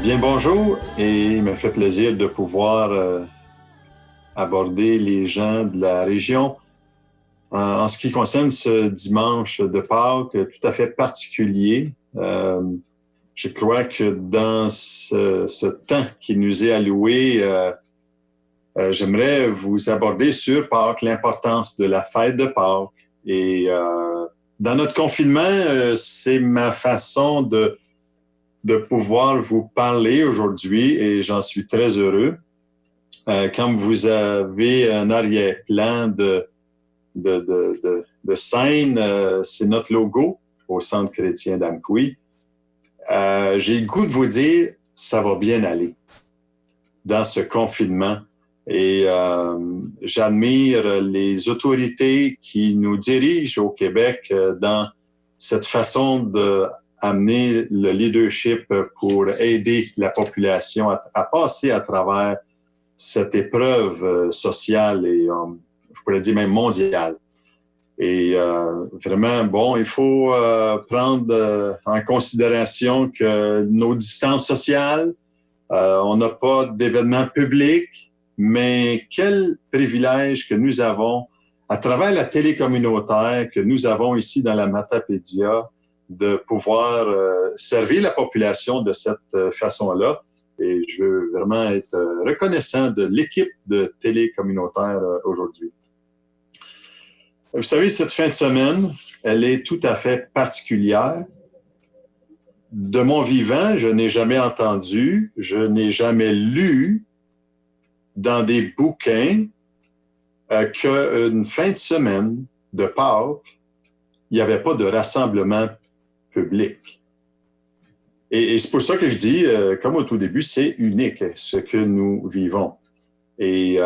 Bien, bonjour, et il me fait plaisir de pouvoir aborder les gens de la région en ce qui concerne ce dimanche de Pâques tout à fait particulier. Je crois que dans ce temps qui nous est alloué, j'aimerais vous aborder sur Pâques, l'importance de la fête de Pâques. Et dans notre confinement, c'est ma façon de pouvoir vous parler aujourd'hui et j'en suis très heureux. Comme vous avez un arrière-plan de scène, c'est notre logo au Centre chrétien d'Amqui. J'ai le goût de vous dire, ça va bien aller dans ce confinement. Et j'admire les autorités qui nous dirigent au Québec dans cette façon d'amener le leadership pour aider la population à passer à travers cette épreuve sociale et, je pourrais dire même mondiale. Et vraiment, bon, il faut prendre en considération que nos distances sociales, on n'a pas d'événements publics, mais quel privilège que nous avons à travers la télé communautaire que nous avons ici dans la Matapédia de pouvoir servir la population de cette façon-là. Et je veux vraiment être reconnaissant de l'équipe de télé communautaire aujourd'hui. Vous savez, cette fin de semaine, elle est tout à fait particulière. De mon vivant, je n'ai jamais entendu, je n'ai jamais lu dans des bouquins qu'une fin de semaine de Pâques, il n'y avait pas de rassemblement public. Et c'est pour ça que je dis, comme au tout début, c'est unique ce que nous vivons. Et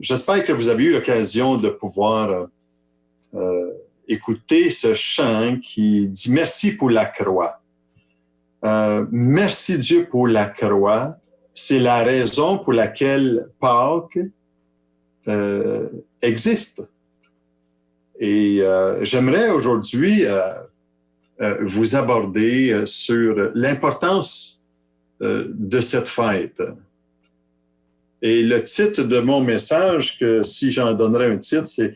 j'espère que vous avez eu l'occasion de pouvoir écouter ce chant qui dit « Merci pour la croix ». Merci Dieu pour la croix. C'est la raison pour laquelle Pâques existe. Et j'aimerais aujourd'hui vous aborder sur l'importance de cette fête. Et le titre de mon message, que si j'en donnerais un titre, c'est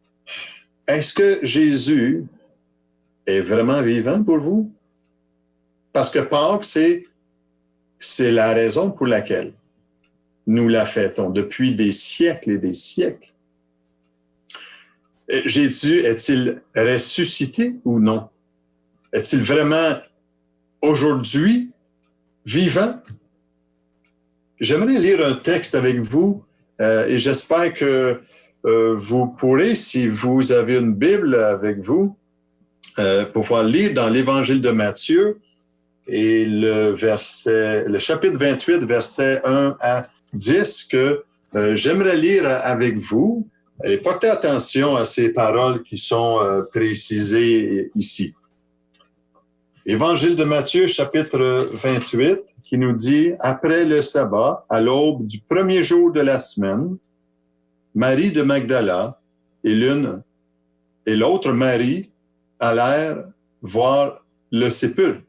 « Est-ce que Jésus est vraiment vivant pour vous? » Parce que Pâques, c'est la raison pour laquelle nous la fêtons depuis des siècles et des siècles. Jésus est-il ressuscité ou non? Est-il vraiment aujourd'hui vivant? J'aimerais lire un texte avec vous et j'espère que vous pourrez, si vous avez une Bible avec vous, pouvoir lire dans l'Évangile de Matthieu et le chapitre 28, versets 1 à 10, que j'aimerais lire avec vous. Et portez attention à ces paroles qui sont précisées ici. Évangile de Matthieu, chapitre 28, qui nous dit « Après le sabbat, à l'aube du premier jour de la semaine, Marie de Magdala et l'autre Marie allèrent voir le sépulcre.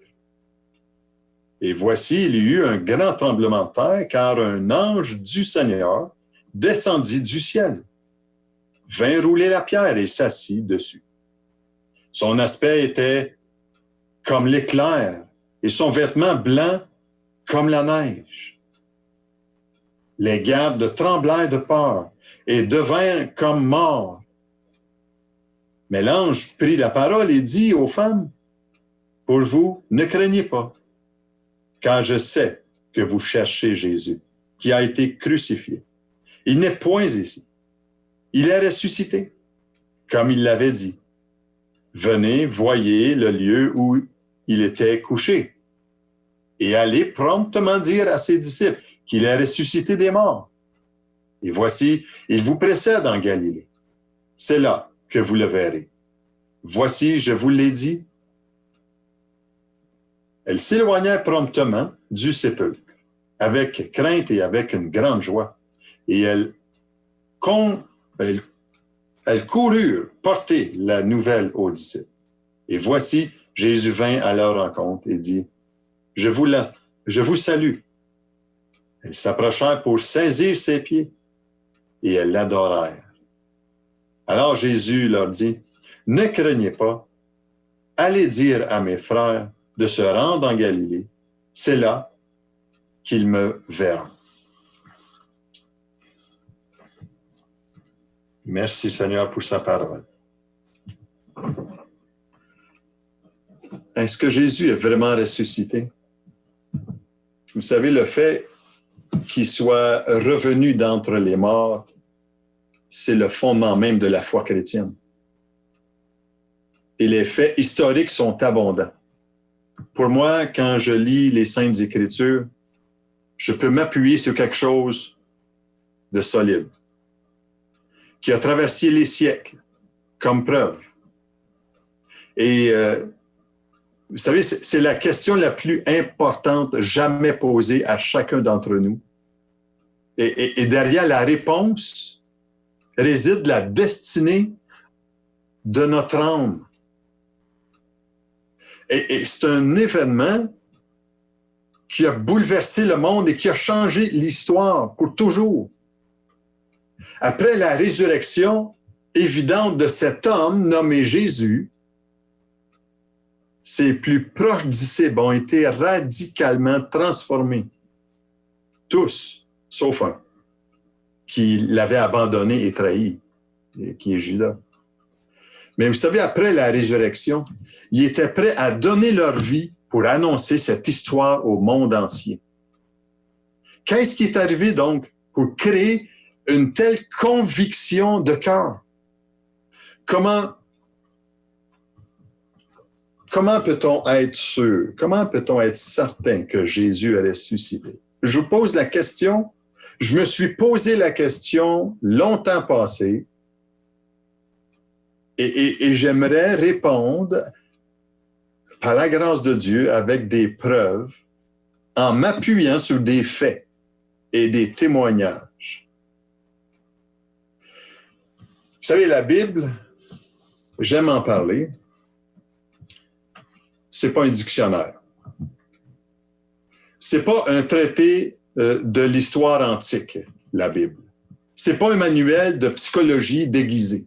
Et voici, il y eut un grand tremblement de terre, car un ange du Seigneur descendit du ciel, vint rouler la pierre et s'assit dessus. Son aspect était comme l'éclair et son vêtement blanc comme la neige. Les gardes tremblèrent de peur et devinrent comme morts. Mais l'ange prit la parole et dit aux femmes, « Pour vous, ne craignez pas, car je sais que vous cherchez Jésus, qui a été crucifié. Il n'est point ici. Il est ressuscité, comme il l'avait dit. Venez, voyez le lieu où il était couché, et allez promptement dire à ses disciples qu'il est ressuscité des morts. Et voici, il vous précède en Galilée. C'est là que vous le verrez. Voici, je vous l'ai dit. » Elle s'éloigna promptement du sépulcre, avec crainte et avec une grande joie. Et elles coururent porter la nouvelle aux disciples. Et voici, Jésus vint à leur rencontre et dit, « Je vous je vous salue. Elles s'approchèrent pour saisir ses pieds et elles l'adorèrent. Alors Jésus leur dit, ne craignez pas, allez dire à mes frères de se rendre en Galilée, c'est là qu'ils me verront. Merci Seigneur pour sa parole. Est-ce que Jésus est vraiment ressuscité? Vous savez, le fait qu'il soit revenu d'entre les morts, c'est le fondement même de la foi chrétienne. Et les faits historiques sont abondants. Pour moi, quand je lis les Saintes Écritures, je peux m'appuyer sur quelque chose de solide, qui a traversé les siècles, comme preuve. Et vous savez, c'est la question la plus importante jamais posée à chacun d'entre nous. Et derrière la réponse réside la destinée de notre âme. Et c'est un événement qui a bouleversé le monde et qui a changé l'histoire pour toujours. Après la résurrection évidente de cet homme nommé Jésus, ses plus proches disciples ont été radicalement transformés. Tous, sauf un, qui l'avait abandonné et trahi, qui est Judas. Mais vous savez, après la résurrection, ils étaient prêts à donner leur vie pour annoncer cette histoire au monde entier. Qu'est-ce qui est arrivé donc pour créer une telle conviction de cœur? Comment peut-on être sûr? Comment peut-on être certain que Jésus est ressuscité? Je vous pose la question. Je me suis posé la question longtemps passé et j'aimerais répondre par la grâce de Dieu avec des preuves en m'appuyant sur des faits et des témoignages. Vous savez, la Bible, j'aime en parler, c'est pas un dictionnaire. C'est pas un traité de l'histoire antique, la Bible. C'est pas un manuel de psychologie déguisé.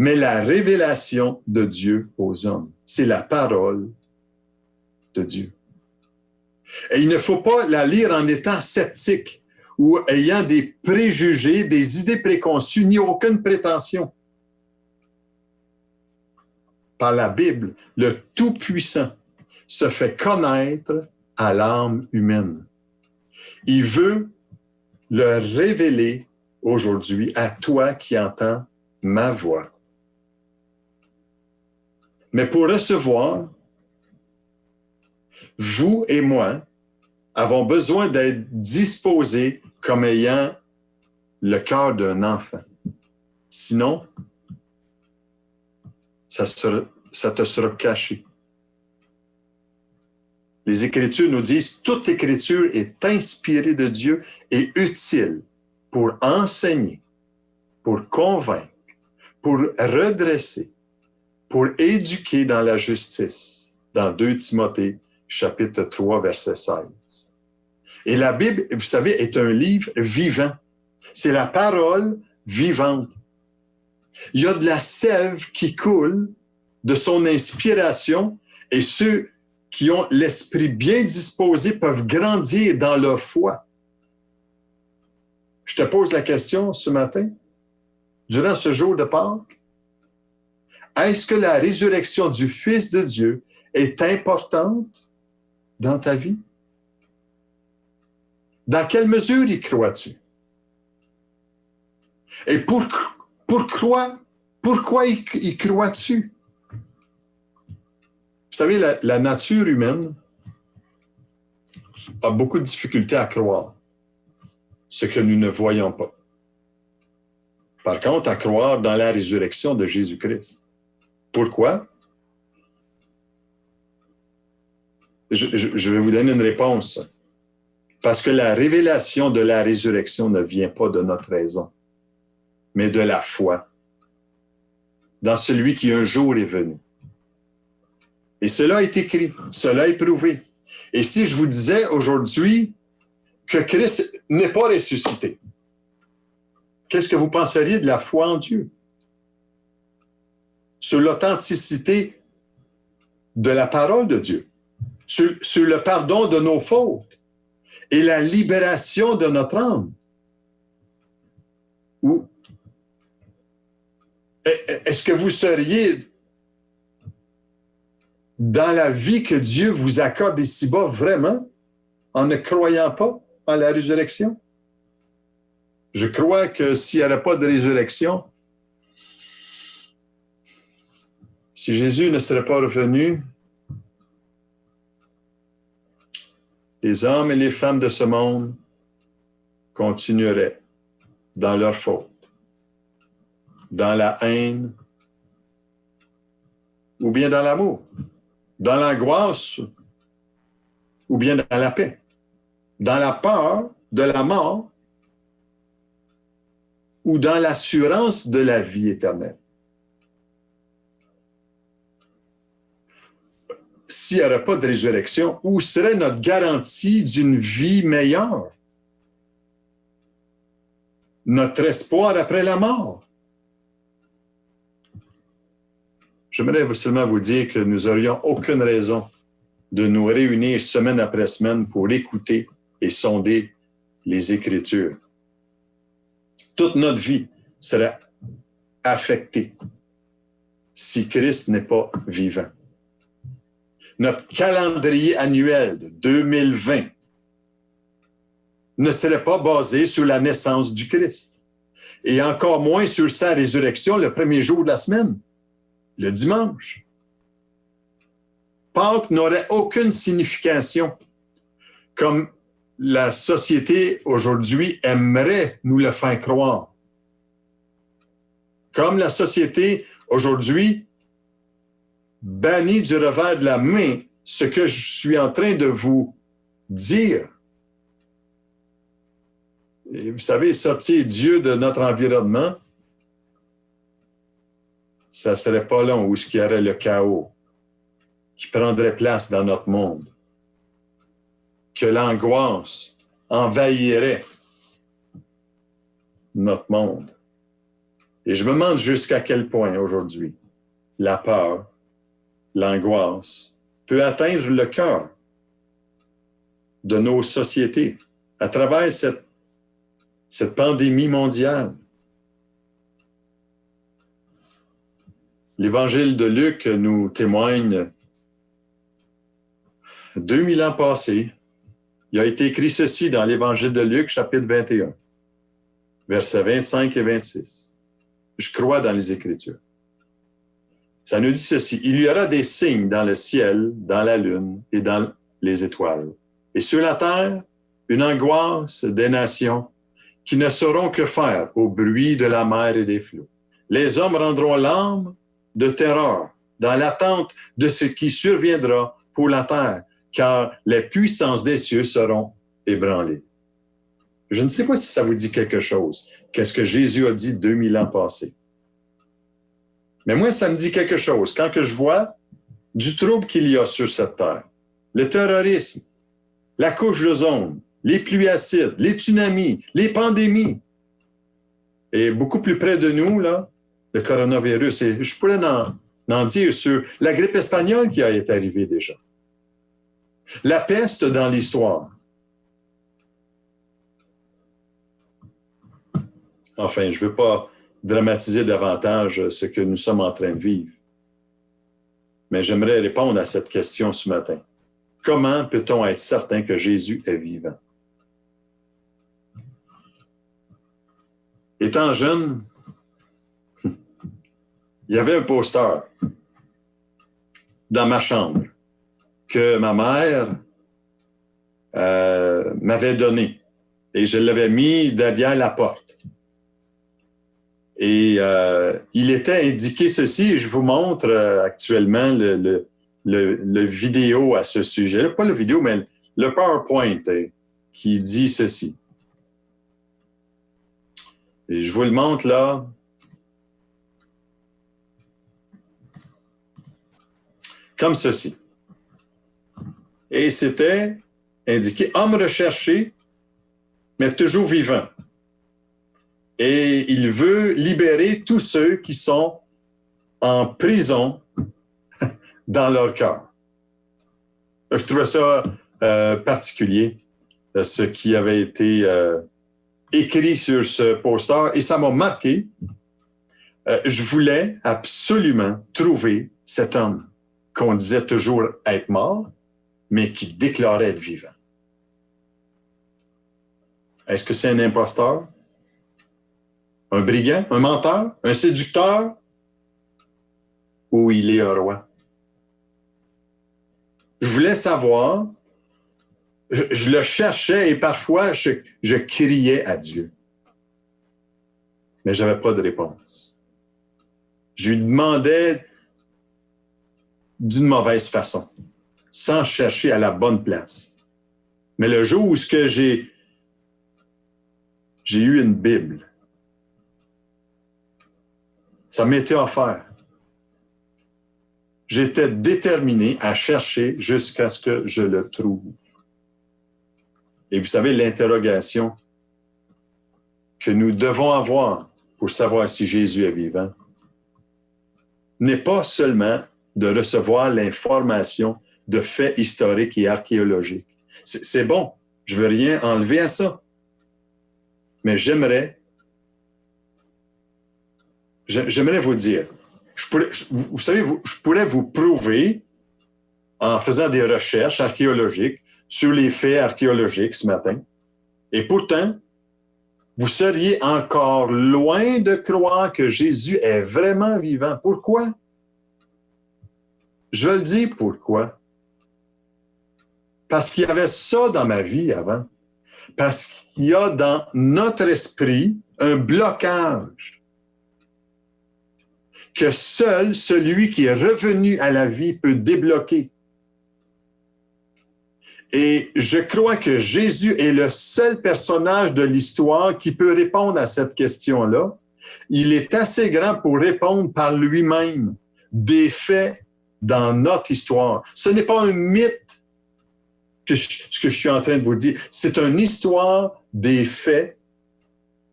Mais la révélation de Dieu aux hommes. C'est la parole de Dieu. Et il ne faut pas la lire en étant sceptique ou ayant des préjugés, des idées préconçues, ni aucune prétention. Par la Bible, le Tout-Puissant se fait connaître à l'âme humaine. Il veut le révéler aujourd'hui à toi qui entends ma voix. Mais pour recevoir, vous et moi avons besoin d'être disposés comme ayant le cœur d'un enfant. Sinon, ça te sera caché. Les Écritures nous disent, toute Écriture est inspirée de Dieu et utile pour enseigner, pour convaincre, pour redresser, pour éduquer dans la justice, dans 2 Timothée, chapitre 3, verset 16. Et la Bible, vous savez, est un livre vivant. C'est la parole vivante. Il y a de la sève qui coule de son inspiration et ceux qui ont l'esprit bien disposé peuvent grandir dans leur foi. Je te pose la question ce matin, durant ce jour de Pâques, est-ce que la résurrection du Fils de Dieu est importante dans ta vie? Dans quelle mesure y crois-tu? Et pourquoi y crois-tu? Vous savez, la nature humaine a beaucoup de difficultés à croire ce que nous ne voyons pas. Par contre, à croire dans la résurrection de Jésus-Christ. Pourquoi? Je vais vous donner une réponse. Parce que la révélation de la résurrection ne vient pas de notre raison, mais de la foi dans celui qui un jour est venu. Et cela est écrit, cela est prouvé. Et si je vous disais aujourd'hui que Christ n'est pas ressuscité, qu'est-ce que vous penseriez de la foi en Dieu? Sur l'authenticité de la parole de Dieu, sur le pardon de nos fautes et la libération de notre âme. Ou est-ce que vous seriez dans la vie que Dieu vous accorde ici-bas vraiment en ne croyant pas en la résurrection? Je crois que s'il n'y avait pas de résurrection, si Jésus ne serait pas revenu, les hommes et les femmes de ce monde continueraient dans leur faute, dans la haine, ou bien dans l'amour, dans l'angoisse, ou bien dans la paix, dans la peur de la mort, ou dans l'assurance de la vie éternelle. S'il n'y aurait pas de résurrection, où serait notre garantie d'une vie meilleure? Notre espoir après la mort? J'aimerais seulement vous dire que nous n'aurions aucune raison de nous réunir semaine après semaine pour écouter et sonder les Écritures. Toute notre vie serait affectée si Christ n'est pas vivant. Notre calendrier annuel de 2020 ne serait pas basé sur la naissance du Christ, et encore moins sur sa résurrection le premier jour de la semaine, le dimanche. Pâques n'aurait aucune signification, comme la société aujourd'hui aimerait nous le faire croire. Comme la société aujourd'hui bannit du revers de la main ce que je suis en train de vous dire. Et vous savez, sortir Dieu de notre environnement, ça ne serait pas long où il y aurait le chaos qui prendrait place dans notre monde, que l'angoisse envahirait notre monde. Et je me demande jusqu'à quel point aujourd'hui la peur, l'angoisse peut atteindre le cœur de nos sociétés à travers cette pandémie mondiale. L'Évangile de Luc nous témoigne 2000 ans passés. Il a été écrit ceci dans l'Évangile de Luc, chapitre 21, versets 25 et 26. Je crois dans les Écritures. Ça nous dit ceci: il y aura des signes dans le ciel, dans la lune et dans les étoiles. Et sur la terre, une angoisse des nations qui ne sauront que faire au bruit de la mer et des flots. Les hommes rendront l'âme de terreur dans l'attente de ce qui surviendra pour la terre, car les puissances des cieux seront ébranlées. Je ne sais pas si ça vous dit quelque chose. Qu'est-ce que Jésus a dit 2000 ans passés? Mais moi, ça me dit quelque chose. Quand que je vois du trouble qu'il y a sur cette terre, le terrorisme, la couche d'ozone, les pluies acides, les tsunamis, les pandémies, et beaucoup plus près de nous, là, le coronavirus. Et je pourrais en dire sur la grippe espagnole qui est arrivée déjà. La peste dans l'histoire. Enfin, je ne veux pas dramatiser davantage ce que nous sommes en train de vivre. Mais j'aimerais répondre à cette question ce matin. Comment peut-on être certain que Jésus est vivant? Étant jeune, il y avait un poster dans ma chambre que ma mère m'avait donné et je l'avais mis derrière la porte. Et il était indiqué ceci, et je vous montre actuellement le vidéo à ce sujet. Pas le vidéo, mais le PowerPoint qui dit ceci. Et je vous le montre là. Comme ceci. et c'était indiqué homme recherché, mais toujours vivant. Et il veut libérer tous ceux qui sont en prison dans leur cœur. Je trouvais ça particulier, ce qui avait été écrit sur ce poster, et ça m'a marqué. Je voulais absolument trouver cet homme qu'on disait toujours être mort, mais qui déclarait être vivant. Est-ce que c'est un imposteur? Un brigand? Un menteur? Un séducteur? Ou il est un roi? Je voulais savoir, je le cherchais et parfois je criais à Dieu. Mais je n'avais pas de réponse. Je lui demandais d'une mauvaise façon, sans chercher à la bonne place. Mais le jour où j'ai eu une Bible, ça m'était offert. J'étais déterminé à chercher jusqu'à ce que je le trouve. Et vous savez, l'interrogation que nous devons avoir pour savoir si Jésus est vivant n'est pas seulement de recevoir l'information de faits historiques et archéologiques. C'est bon, je ne veux rien enlever à ça. Mais j'aimerais vous dire, vous savez, je pourrais vous prouver, en faisant des recherches archéologiques, sur les faits archéologiques ce matin. Et pourtant, vous seriez encore loin de croire que Jésus est vraiment vivant. Pourquoi? Je le dis pourquoi. Parce qu'il y avait ça dans ma vie avant. Parce qu'il y a dans notre esprit un blocage que seul celui qui est revenu à la vie peut débloquer. Et je crois que Jésus est le seul personnage de l'histoire qui peut répondre à cette question-là. Il est assez grand pour répondre par lui-même des faits dans notre histoire. Ce n'est pas un mythe ce que je suis en train de vous dire. C'est une histoire des faits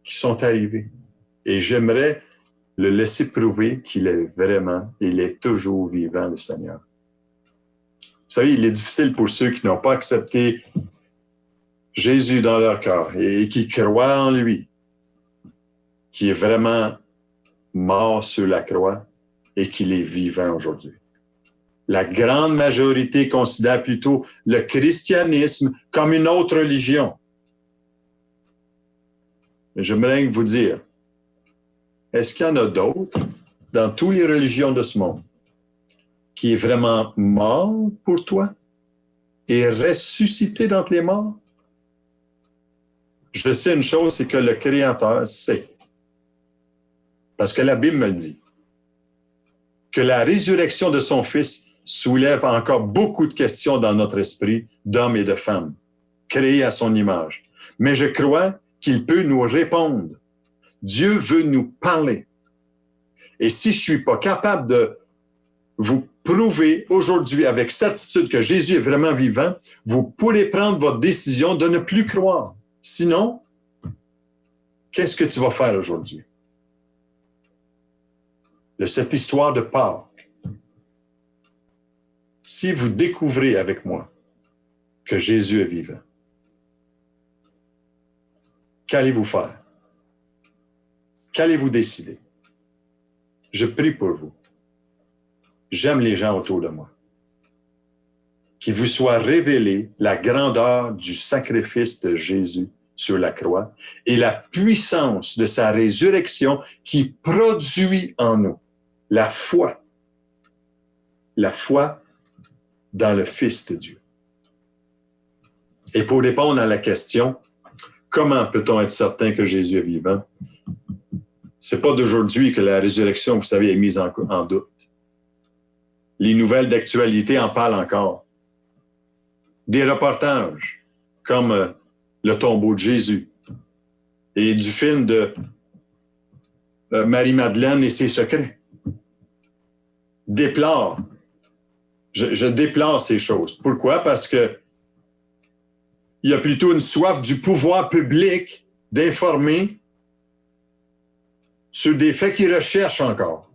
qui sont arrivés. Et j'aimerais le laisser prouver qu'il est vraiment, il est toujours vivant, le Seigneur. Vous savez, il est difficile pour ceux qui n'ont pas accepté Jésus dans leur cœur et qui croient en lui, qui est vraiment mort sur la croix et qu'il est vivant aujourd'hui. La grande majorité considère plutôt le christianisme comme une autre religion. Mais j'aimerais vous dire, est-ce qu'il y en a d'autres dans toutes les religions de ce monde qui est vraiment mort pour toi et ressuscité d'entre les morts? Je sais une chose, c'est que le Créateur sait, parce que la Bible me le dit, que la résurrection de son Fils soulève encore beaucoup de questions dans notre esprit d'hommes et de femmes, créés à son image. Mais je crois qu'il peut nous répondre. Dieu veut nous parler. Et si je suis pas capable de vous prouver aujourd'hui avec certitude que Jésus est vraiment vivant, vous pourrez prendre votre décision de ne plus croire. Sinon, qu'est-ce que tu vas faire aujourd'hui? De cette histoire de Pâques, si vous découvrez avec moi que Jésus est vivant, qu'allez-vous faire? Qu'allez-vous décider? Je prie pour vous. J'aime les gens autour de moi. Qu'il vous soit révélé la grandeur du sacrifice de Jésus sur la croix et la puissance de sa résurrection qui produit en nous la foi dans le Fils de Dieu. Et pour répondre à la question, comment peut-on être certain que Jésus est vivant? C'est pas d'aujourd'hui que la résurrection, vous savez, est mise en doute. Les nouvelles d'actualité en parlent encore. Des reportages comme le tombeau de Jésus et du film de Marie-Madeleine et ses secrets déplorent je déplore ces choses. Pourquoi? Parce que il y a plutôt une soif du pouvoir public d'informer sur des faits qu'ils recherchent encore.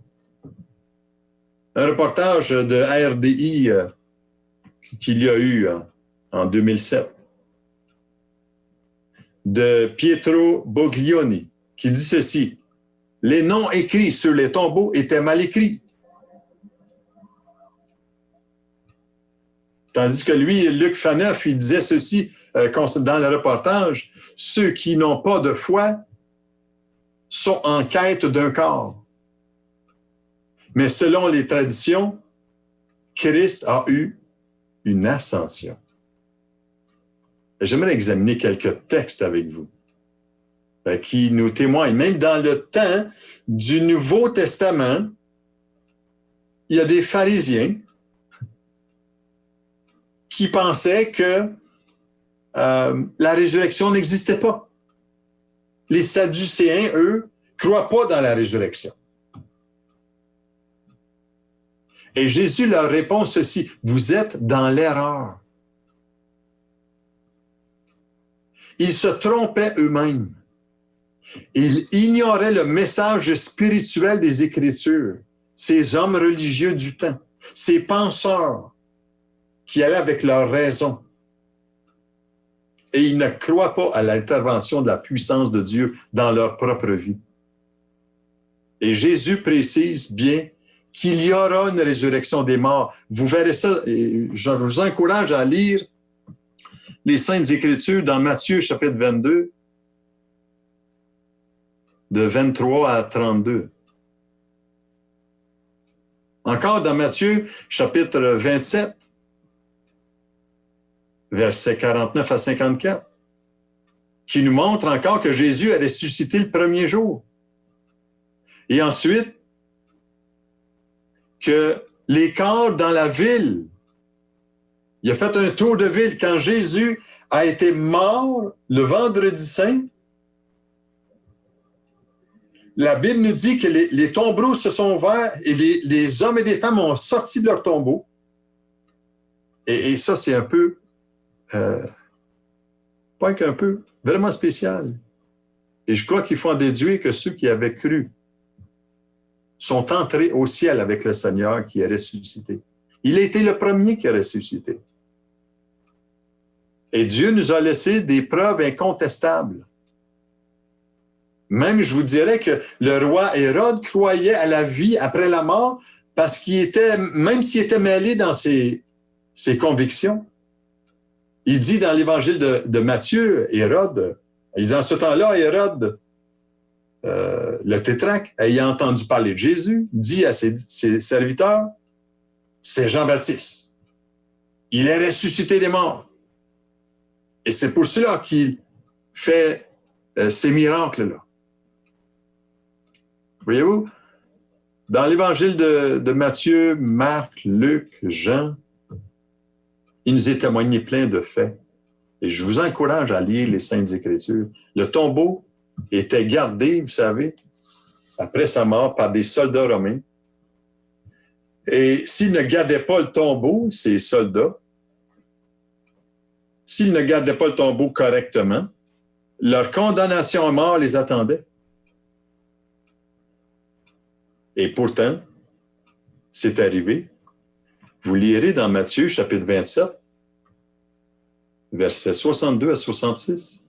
Un reportage de RDI qu'il y a eu en 2007 de Pietro Boglioni qui dit ceci: les noms écrits sur les tombeaux étaient mal écrits. Tandis que lui, Luc Faneuf, il disait ceci dans le reportage: ceux qui n'ont pas de foi sont en quête d'un corps. Mais selon les traditions, Christ a eu une ascension. J'aimerais examiner quelques textes avec vous qui nous témoignent. Même dans le temps du Nouveau Testament, il y a des pharisiens qui pensaient que la résurrection n'existait pas. Les Sadducéens, eux, croient pas dans la résurrection. Et Jésus leur répond ceci: vous êtes dans l'erreur. Ils se trompaient eux-mêmes. Ils ignoraient le message spirituel des Écritures. Ces hommes religieux du temps, ces penseurs qui allaient avec leur raison. Et ils ne croient pas à l'intervention de la puissance de Dieu dans leur propre vie. Et Jésus précise bien qu'il y aura une résurrection des morts. Vous verrez ça, et je vous encourage à lire les Saintes Écritures dans Matthieu chapitre 22, de 23 à 32. Encore dans Matthieu chapitre 27, versets 49 à 54, qui nous montre encore que Jésus a ressuscité le premier jour. Et ensuite, que les corps dans la ville, il a fait un tour de ville quand Jésus a été mort le vendredi saint. La Bible nous dit que les tombeaux se sont ouverts et les hommes et les femmes ont sorti de leur tombeau. Et ça, c'est un peu, pas qu'un peu, vraiment spécial. Et je crois qu'il faut en déduire que ceux qui avaient cru sont entrés au ciel avec le Seigneur qui est ressuscité. Il a été le premier qui a ressuscité. Et Dieu nous a laissé des preuves incontestables. Même, je vous dirais que le roi Hérode croyait à la vie après la mort parce qu'il était, même s'il était mêlé dans ses convictions. Il dit dans l'évangile de Matthieu, Hérode, il dit en ce temps-là, Hérode, le tétrarque, ayant entendu parler de Jésus, dit à ses serviteurs, c'est Jean-Baptiste. Il est ressuscité des morts. Et c'est pour cela qu'il fait ces miracles-là. Voyez-vous, dans l'évangile de Matthieu, Marc, Luc, Jean, il nous est témoigné plein de faits. Et je vous encourage à lire les Saintes Écritures. Le tombeau était gardé, vous savez, après sa mort par des soldats romains. Et s'ils ne gardaient pas le tombeau, ces soldats, s'ils ne gardaient pas le tombeau correctement, leur condamnation à mort les attendait. Et pourtant, c'est arrivé. Vous lirez dans Matthieu, chapitre 27, versets 62 à 66.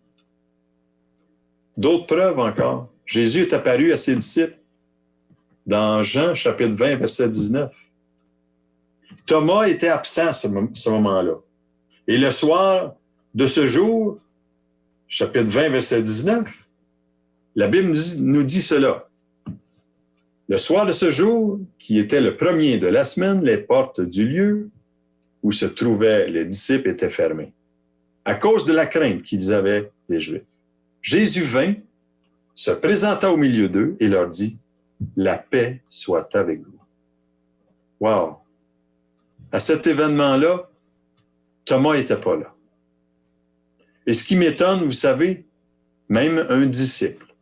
D'autres preuves encore. Jésus est apparu à ses disciples dans Jean, chapitre 20, verset 19. Thomas était absent à ce moment-là. Et le soir de ce jour, chapitre 20, verset 19, la Bible nous dit cela. Le soir de ce jour, qui était le premier de la semaine, les portes du lieu où se trouvaient les disciples étaient fermées, à cause de la crainte qu'ils avaient des Juifs. Jésus vint, se présenta au milieu d'eux et leur dit, « La paix soit avec vous. » Wow! À cet événement-là, Thomas n'était pas là. Et ce qui m'étonne, vous savez, même un disciple,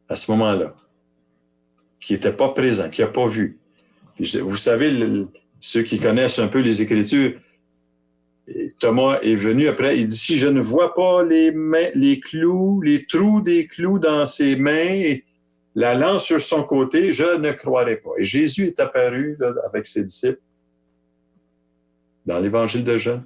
à ce moment-là, qui n'était pas présent, qui n'a pas vu. Puis, vous savez, ceux qui connaissent un peu les Écritures, Thomas est venu après, il dit, si je ne vois pas les clous, les trous des clous dans ses mains et la lance sur son côté, je ne croirai pas. Et Jésus est apparu là, avec ses disciples dans l'Évangile de Jean.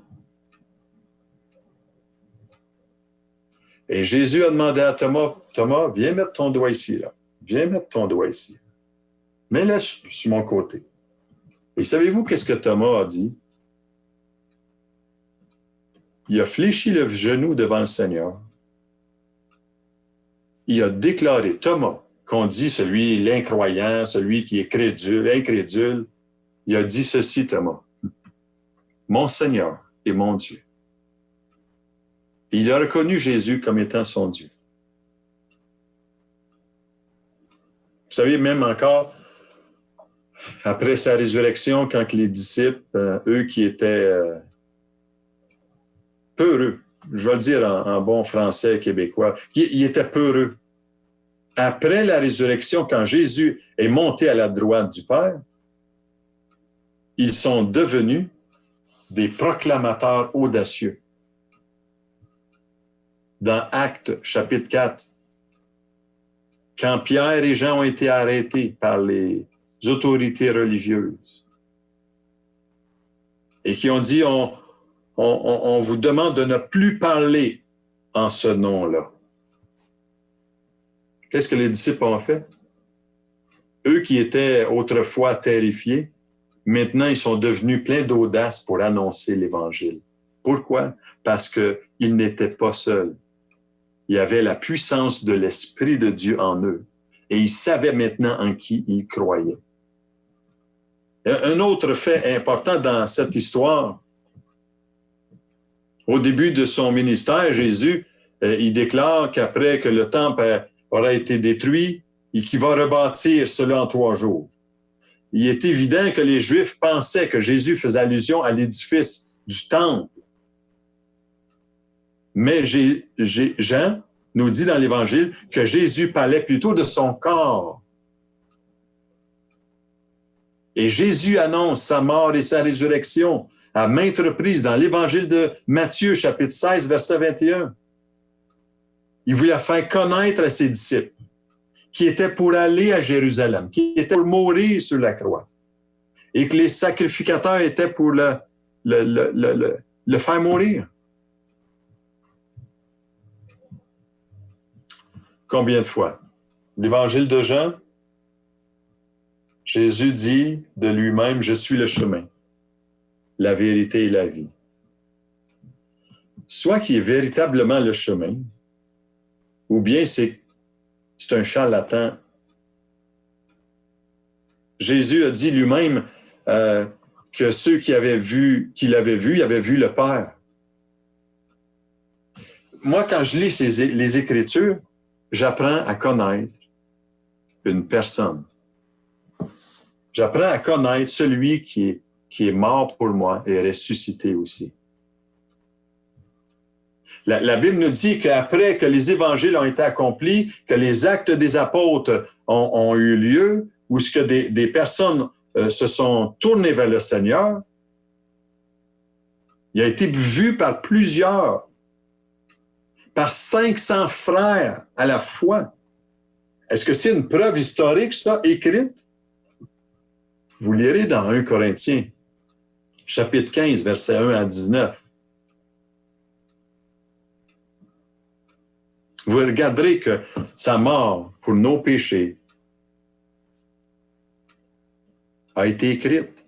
Et Jésus a demandé à Thomas, Thomas, viens mettre ton doigt ici, là. Viens mettre ton doigt ici. Mets-le sur mon côté. Et savez-vous qu'est-ce que Thomas a dit? Il a fléchi le genou devant le Seigneur. Il a déclaré, Thomas, qu'on dit celui, l'incroyant, celui qui est crédule, incrédule, il a dit ceci, Thomas, mon Seigneur et mon Dieu. Et il a reconnu Jésus comme étant son Dieu. Vous savez, même encore, après sa résurrection, quand les disciples, eux qui étaient peureux, je vais le dire en bon français québécois, ils étaient peureux. Après la résurrection, quand Jésus est monté à la droite du Père, ils sont devenus des proclamateurs audacieux. Dans Actes, chapitre 4, quand Pierre et Jean ont été arrêtés par les autorités religieuses et qui ont dit, on vous demande de ne plus parler en ce nom-là. Qu'est-ce que les disciples ont fait? Eux qui étaient autrefois terrifiés, maintenant ils sont devenus pleins d'audace pour annoncer l'Évangile. Pourquoi? Parce qu'ils n'étaient pas seuls. Il y avait la puissance de l'Esprit de Dieu en eux. Et ils savaient maintenant en qui ils croyaient. Un autre fait important dans cette histoire, au début de son ministère, Jésus, il déclare qu'après que le temple aura été détruit et qu'il va rebâtir cela en 3 jours. Il est évident que les Juifs pensaient que Jésus faisait allusion à l'édifice du temple. Mais Jean nous dit dans l'Évangile que Jésus parlait plutôt de son corps. Et Jésus annonce sa mort et sa résurrection à maintes reprises dans l'Évangile de Matthieu, chapitre 16, verset 21. Il voulait faire connaître à ses disciples qui étaient pour aller à Jérusalem, qui étaient pour mourir sur la croix, et que les sacrificateurs étaient pour le faire mourir. Combien de fois? L'Évangile de Jean, Jésus dit de lui-même, « Je suis le chemin, la vérité et la vie. » Soit qu'il est véritablement le chemin, ou bien c'est un charlatan. Jésus a dit lui-même que ceux qu'il avait vu, ils avaient vu le Père. Moi, quand je lis les Écritures, j'apprends à connaître une personne. J'apprends à connaître celui qui est mort pour moi et ressuscité aussi. La Bible nous dit qu'après que les évangiles ont été accomplis, que les actes des apôtres ont eu lieu, où ce que des personnes se sont tournées vers le Seigneur, il a été vu par plusieurs, par 500 frères à la fois. Est-ce que c'est une preuve historique, ça, écrite? Vous lirez dans 1 Corinthiens, chapitre 15, versets 1 à 19. Vous regarderez que sa mort pour nos péchés a été écrite.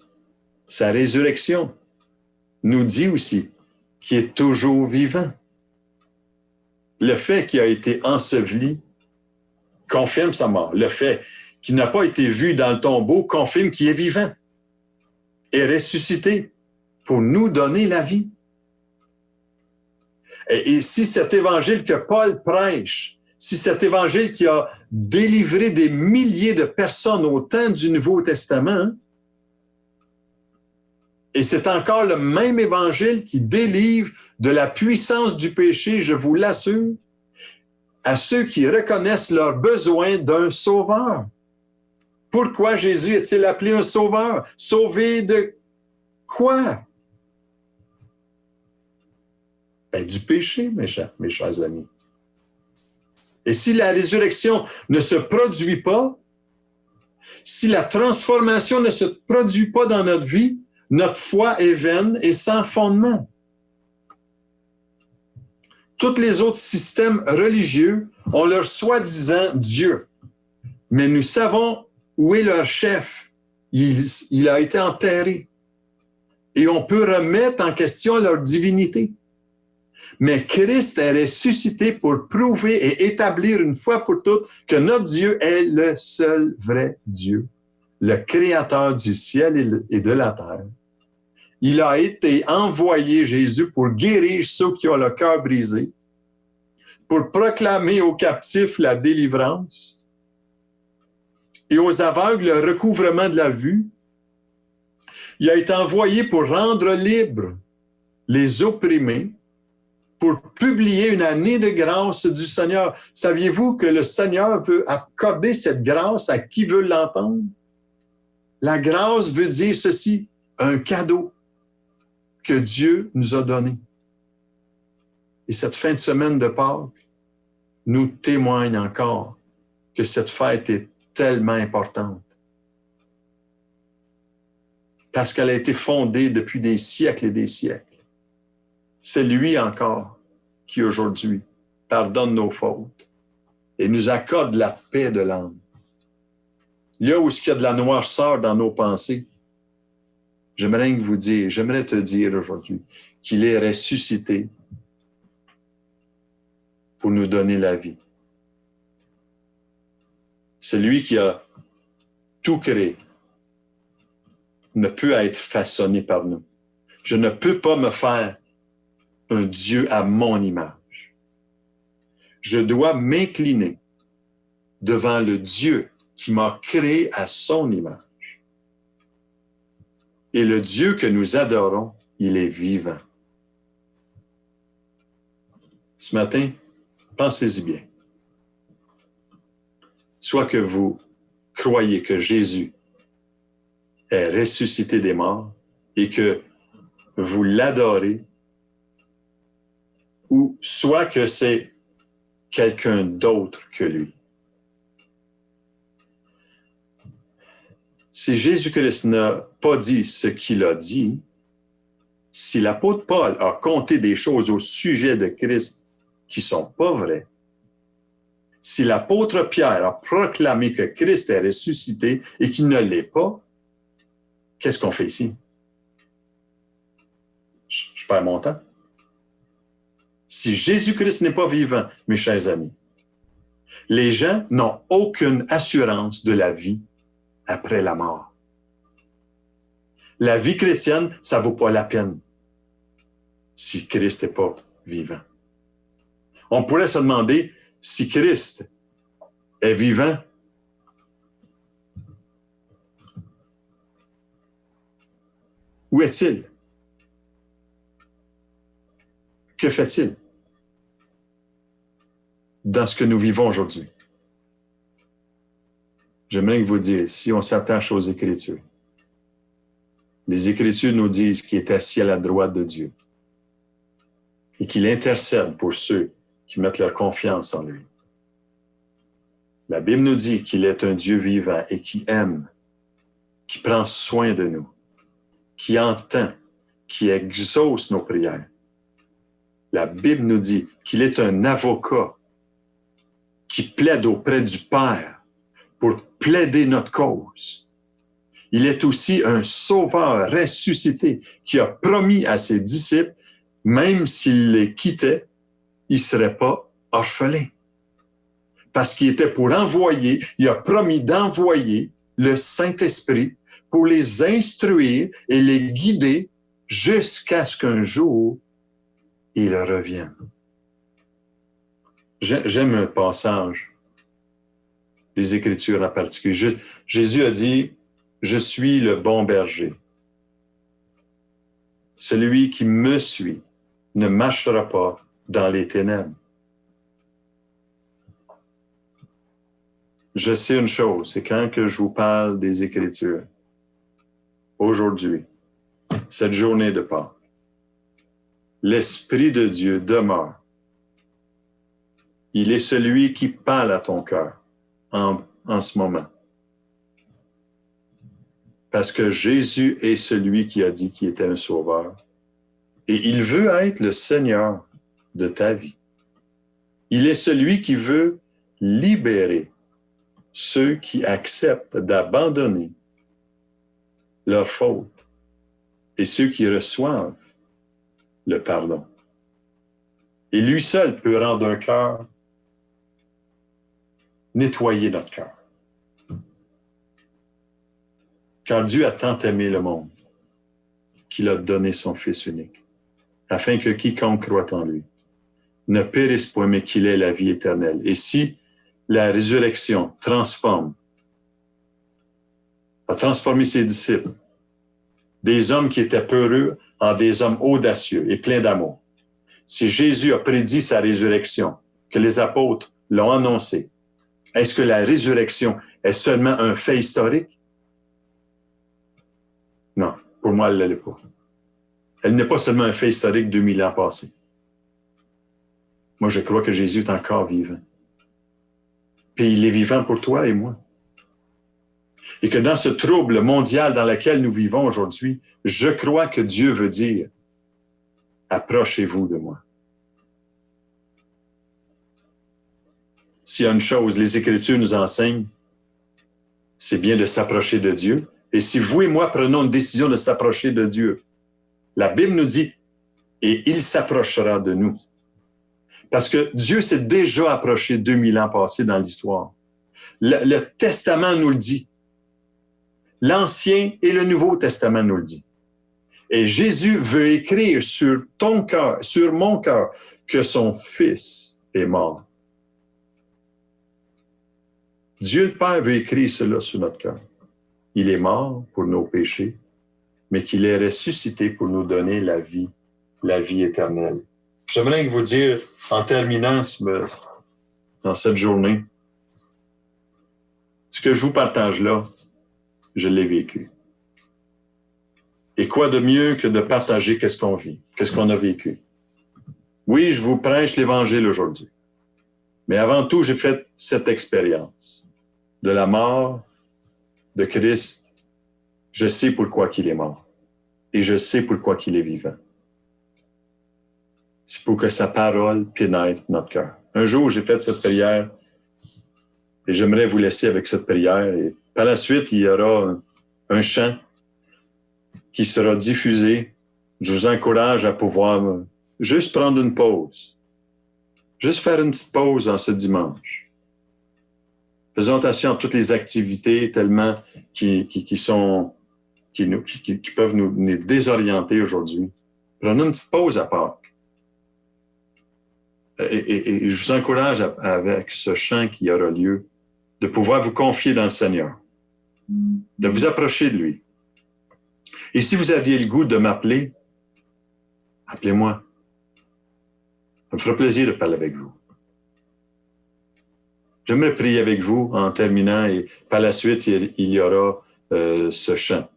Sa résurrection nous dit aussi qu'il est toujours vivant. Le fait qu'il a été enseveli confirme sa mort. Le fait qu'il n'a pas été vu dans le tombeau confirme qu'il est vivant et ressuscité pour nous donner la vie. Et si cet évangile que Paul prêche, si cet évangile qui a délivré des milliers de personnes au temps du Nouveau Testament, et c'est encore le même évangile qui délivre de la puissance du péché, je vous l'assure, à ceux qui reconnaissent leur besoin d'un sauveur. Pourquoi Jésus est-il appelé un sauveur? Sauvé de Quoi? Ben, du péché, mes chers amis. Et si la résurrection ne se produit pas, si la transformation ne se produit pas dans notre vie, notre foi est vaine et sans fondement. Tous les autres systèmes religieux ont leur soi-disant Dieu, mais nous savons où est leur chef. Il a été enterré. Et on peut remettre en question leur divinité. Mais Christ est ressuscité pour prouver et établir une fois pour toutes que notre Dieu est le seul vrai Dieu, le créateur du ciel et de la terre. Il a été envoyé, Jésus, pour guérir ceux qui ont le cœur brisé, pour proclamer aux captifs la délivrance et aux aveugles le recouvrement de la vue. Il a été envoyé pour rendre libres les opprimés, pour publier une année de grâce du Seigneur. Saviez-vous que le Seigneur veut accorder cette grâce à qui veut l'entendre? La grâce veut dire ceci, un cadeau que Dieu nous a donné. Et cette fin de semaine de Pâques nous témoigne encore que cette fête est tellement importante. Parce qu'elle a été fondée depuis des siècles et des siècles. C'est lui encore qui aujourd'hui pardonne nos fautes et nous accorde la paix de l'âme. Là où il y a de la noirceur dans nos pensées, j'aimerais te dire aujourd'hui qu'il est ressuscité pour nous donner la vie. Celui qui a tout créé ne peut être façonné par nous. Je ne peux pas me faire un Dieu à mon image. Je dois m'incliner devant le Dieu qui m'a créé à son image. Et le Dieu que nous adorons, il est vivant. Ce matin, pensez-y bien. Soit que vous croyez que Jésus est ressuscité des morts et que vous l'adorez, ou soit que c'est quelqu'un d'autre que lui. Si Jésus-Christ n'a pas dit ce qu'il a dit, si l'apôtre Paul a compté des choses au sujet de Christ qui sont pas vraies, si l'apôtre Pierre a proclamé que Christ est ressuscité et qu'il ne l'est pas, qu'est-ce qu'on fait ici? Je perds mon temps. Si Jésus-Christ n'est pas vivant, mes chers amis, les gens n'ont aucune assurance de la vie après la mort. La vie chrétienne, ça vaut pas la peine si Christ n'est pas vivant. On pourrait se demander si Christ est vivant, où est-il? Que fait-il dans ce que nous vivons aujourd'hui? J'aimerais vous dire, si on s'attache aux Écritures, les Écritures nous disent qu'il est assis à la droite de Dieu et qu'il intercède pour ceux qui mettent leur confiance en lui. La Bible nous dit qu'il est un Dieu vivant et qui aime, qui prend soin de nous, qui entend, qui exauce nos prières. La Bible nous dit qu'il est un avocat qui plaide auprès du Père pour plaider notre cause. Il est aussi un sauveur ressuscité qui a promis à ses disciples, même s'il les quittait, il ne serait pas orphelin. Parce qu'il était pour envoyer, il a promis d'envoyer le Saint-Esprit pour les instruire et les guider jusqu'à ce qu'un jour, il revienne. J'aime un passage des Écritures en particulier. Jésus a dit, « Je suis le bon berger. Celui qui me suit ne marchera pas dans les ténèbres. » Je sais une chose, c'est quand que je vous parle des Écritures, aujourd'hui, cette journée de Pâques, l'Esprit de Dieu demeure. Il est celui qui parle à ton cœur en ce moment. Parce que Jésus est celui qui a dit qu'il était un sauveur. Et il veut être le Seigneur de ta vie. Il est celui qui veut libérer ceux qui acceptent d'abandonner leurs fautes et ceux qui reçoivent le pardon. Et lui seul peut rendre un cœur, nettoyer notre cœur. Car Dieu a tant aimé le monde qu'il a donné son Fils unique, afin que quiconque croit en lui ne périsse point, mais qu'il ait la vie éternelle. Et si la résurrection a transformé ses disciples, des hommes qui étaient peureux, en des hommes audacieux et pleins d'amour, si Jésus a prédit sa résurrection, que les apôtres l'ont annoncé, est-ce que la résurrection est seulement un fait historique? Non, pour moi, elle ne l'est pas. Elle n'est pas seulement un fait historique 2000 ans passés. Moi, je crois que Jésus est encore vivant. Puis il est vivant pour toi et moi. Et que dans ce trouble mondial dans lequel nous vivons aujourd'hui, je crois que Dieu veut dire, approchez-vous de moi. S'il y a une chose, les Écritures nous enseignent, c'est bien de s'approcher de Dieu. Et si vous et moi prenons une décision de s'approcher de Dieu, la Bible nous dit, et il s'approchera de nous. Parce que Dieu s'est déjà approché 2000 ans passés dans l'histoire. Le Testament nous le dit. L'Ancien et le Nouveau Testament nous le dit. Et Jésus veut écrire sur ton cœur, sur mon cœur, que son Fils est mort. Dieu le Père veut écrire cela sur notre cœur. Il est mort pour nos péchés, mais qu'il est ressuscité pour nous donner la vie éternelle. J'aimerais vous dire, en terminant dans cette journée, ce que je vous partage là, je l'ai vécu. Et quoi de mieux que de partager qu'est-ce qu'on vit, qu'est-ce qu'on a vécu. Oui, je vous prêche l'Évangile aujourd'hui. Mais avant tout, j'ai fait cette expérience de la mort de Christ. Je sais pourquoi qu'il est mort. Et je sais pourquoi qu'il est vivant. C'est pour que sa parole pénètre notre cœur. Un jour, j'ai fait cette prière et j'aimerais vous laisser avec cette prière. Et par la suite, il y aura un chant qui sera diffusé. Je vous encourage à pouvoir juste prendre une pause. Juste faire une petite pause en ce dimanche. Faisons attention à toutes les activités tellement qui peuvent nous désorienter aujourd'hui. Prenons une petite pause à Pâques. Et je vous encourage avec ce chant qui aura lieu de pouvoir vous confier dans le Seigneur, de vous approcher de lui. Et si vous aviez le goût de m'appeler, appelez-moi. Ça me fera plaisir de parler avec vous. J'aimerais prier avec vous en terminant et par la suite, il y aura ce chant.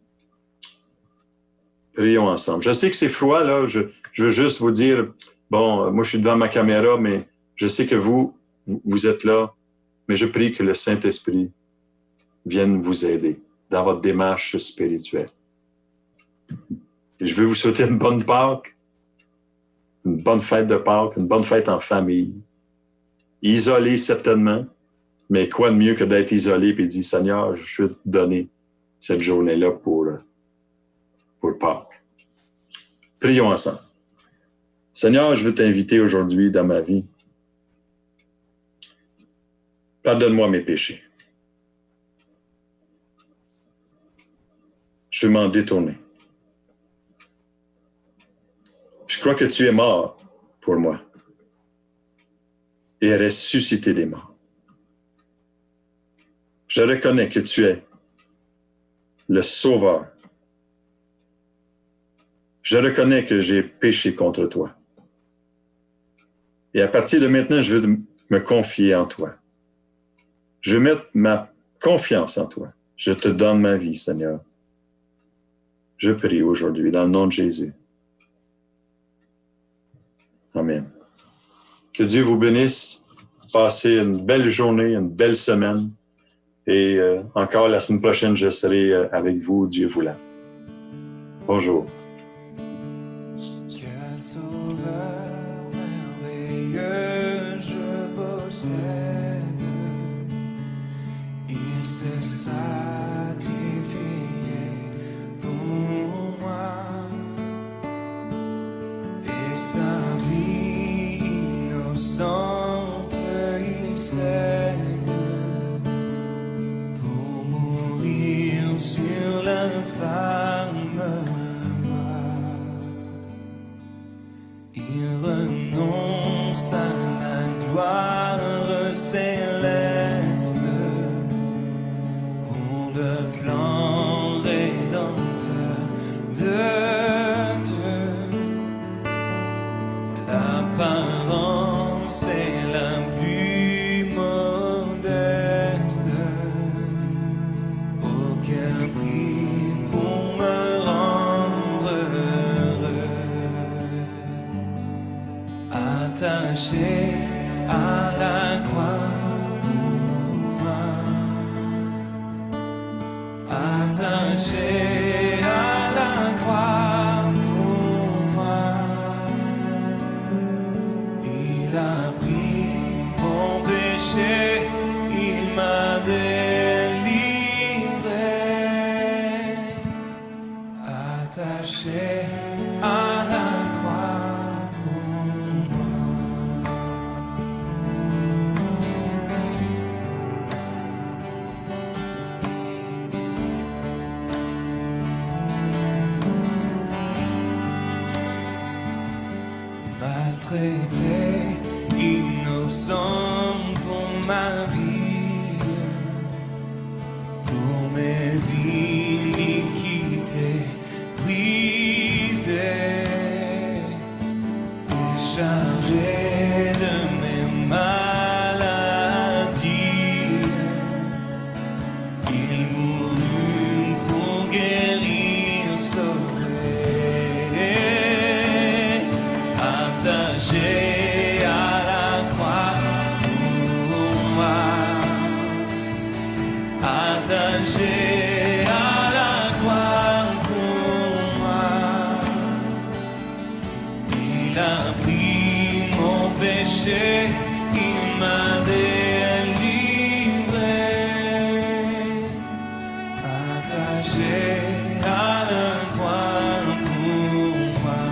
Prions ensemble. Je sais que c'est froid, là. Je veux juste vous dire, bon, moi je suis devant ma caméra, mais je sais que vous êtes là, mais je prie que le Saint-Esprit vienne vous aider dans votre démarche spirituelle. Et je veux vous souhaiter une bonne Pâques, une bonne fête de Pâques, une bonne fête en famille. Isolé certainement, mais quoi de mieux que d'être isolé et dire, Seigneur, je veux te donner cette journée-là pour Pâques. Prions ensemble. Seigneur, je veux t'inviter aujourd'hui dans ma vie. Pardonne-moi mes péchés. Je veux m'en détourner. Je crois que tu es mort pour moi et ressuscité des morts. Je reconnais que tu es le Sauveur. Je reconnais que j'ai péché contre toi. Et à partir de maintenant, je veux me confier en toi. Je veux mettre ma confiance en toi. Je te donne ma vie, Seigneur. Je prie aujourd'hui dans le nom de Jésus. Amen. Que Dieu vous bénisse. Passez une belle journée, une belle semaine. Et encore la semaine prochaine, je serai avec vous, Dieu voulant. Bonjour. Quel sauveur merveilleux je possède. Il s'est sacrifié pour moi. Et sa vie innocente, il saigne pour mourir sur l'infâme croix. Il renonce à la gloire céleste pour le plan rédempteur de Dieu. L'apparence est la plus modeste. Auquel prix pour me rendre heureux. Attaché à la croix pour moi. Attaché à la croix pour moi. Il a pris mon péché, il m'a délivré. Attaché à la croix pour moi. Maltraité, innocent pour ma vie, pour mes iniquités brisées, déchargé de mes maladies, il mourut pour guérir, sauver. Attaché à la croix pour moi. Attaché à la croix pour moi. Il a pris mon péché, il m'a délivré. Attaché à la croix pour moi.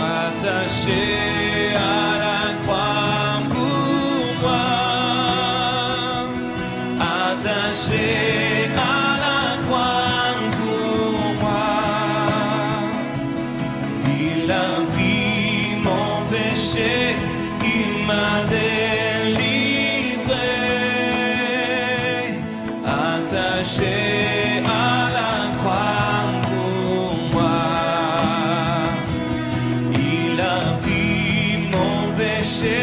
Attaché à la croix pour moi. Attaché à la croix pour moi. Il a pris mon péché, il m'a délivré. Attaché à la croix pour moi. Il a pris mon péché,